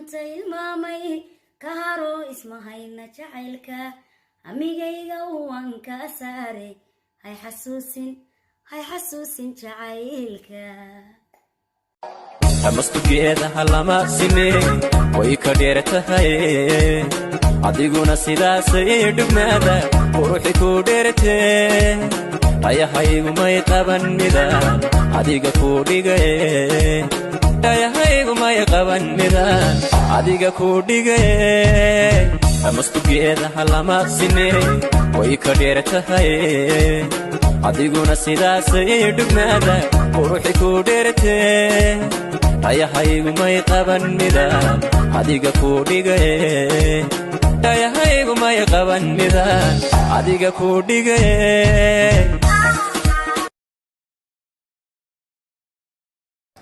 maanta ilmaamay ka haro ismahayna jacaylka amigayga waan ka saaray hay xasuusin jacaylka amastugeeda lama sine way ka dheertahay adiguna sidaasay dhugmaada quruxi ku dheertee ayahaygu may qaban midaan adiga ku dhigay ayahaygu may qaban midaan adiga ku dhigay amastugeeda lama sine way ka dheertahay adiguna sidaasay dhugmaada quruxi ku dheertee ayahaygu may qaban midaan adiga ku dhigay ayahaygu may qaban midaan adiga ku dhigay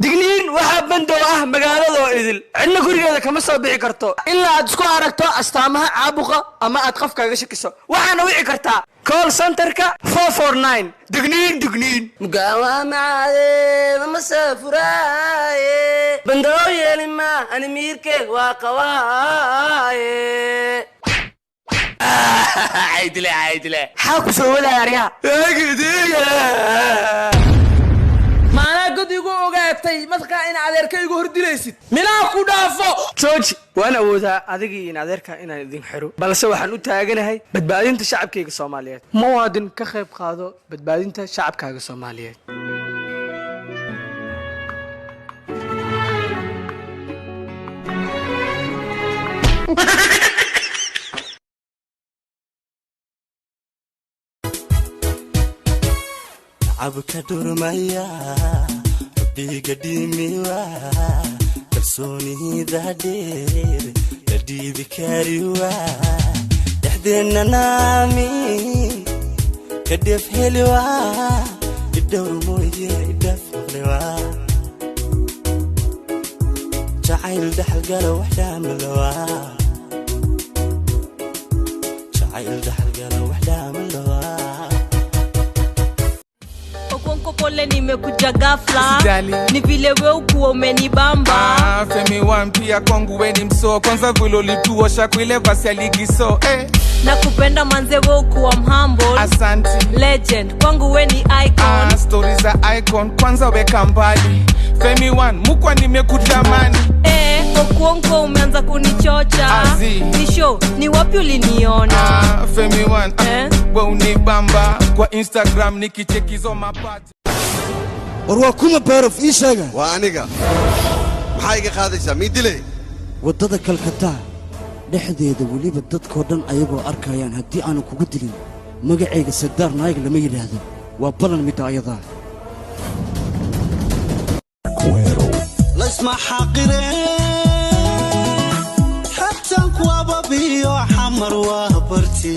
digniin waxa bandow ah magaalada oo idil cidna gurigeeda kama soo bixi karto ilaa aad isku aragto astaamaha caabuqa ama aad qofkaaga shakiso waxaana wici kartaa call centerka 449 digniin mugaawamaade mama safuraaye bandow yeelima animiirke waa qawaaye عيدله حاكو سوولا يا maana god igu ogaatay madqa in adeerkaygu hordileysid minaa ku dhaafo jooji waan awoodaa adigii in adeerka inaan idin xiro balse waxaan u taaganahay badbaadinta shacabkayga Soomaaliyeed muwaadin ka qayb qaado badbaadinta shacabkaaga Soomaaliyeed abka durmaya biga dimiwa kalsoonida dheer dibi kariwa dhaxdeena naami kadef helwa idawr mooye idaf qlewa jacayl dhaxal galo waxdaamalawa jacayl dhaxal galo waxdaamalawa Pole nimekuja ghafla ni vile wewe ukuwa umenibamba Femi one pia kwangu we ni mso kwanza vile ulituosha kuile vasi ya ligi so nakupenda manze wewe ukuwa humble Asante legend kwangu we ni icon stories za icon kwanza weka mbali Femi one mukwa nimekutamani okuonko umeanza kunichocha ni show ni wapi uliniona Femi one we unibamba kwa Instagram nikichekizo mapati warwa kuma barof ishaga waa aniga maxay iga qaadaysaa midile wadada kalkata dhexdeeda waliba dadkoo dhan ayagoo arkayaan hadii aanu kugu dilin magacayga Sadaar Naayg lama yiraahdo waa balan midayada la isma xaqire hatta kuwa biyo xamar waa barti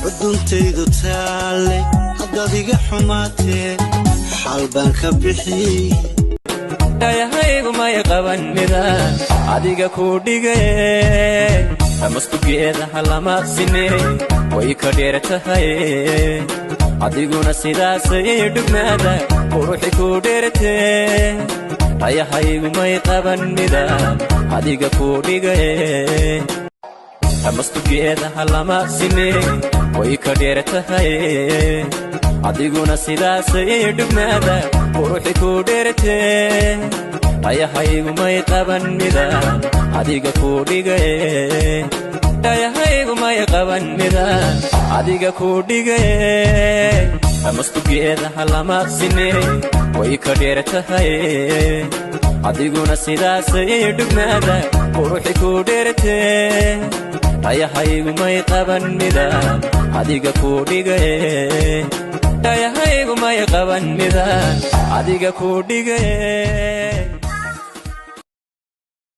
uduntaydu taale hadadiga xumaatee halban ka bixi ayahaygu may qaban midaan adiga ku dhigay amastugeeda lama sine way ka dheertahay adiguna sidaasay dhugmaada quruxi ku dheertee ayahaygu may qaban midaan adiga ku dhigay amastugeeda lama sine way ka dheertahay adiguna sidaasay dhugmaada quruxi ku dheertee ayahaygu may qaban midaan adiga ku dhigay ayahaygu may qaban midaan adiga ku dhigay amastugeeda lama sine way ka dheertahay adiguna sidaasay dhugmaada quruxi ku dheertee ayahaygu may qaban midaan adiga ku dhigay ayahaygu may qaban midaan adiga ku dhigay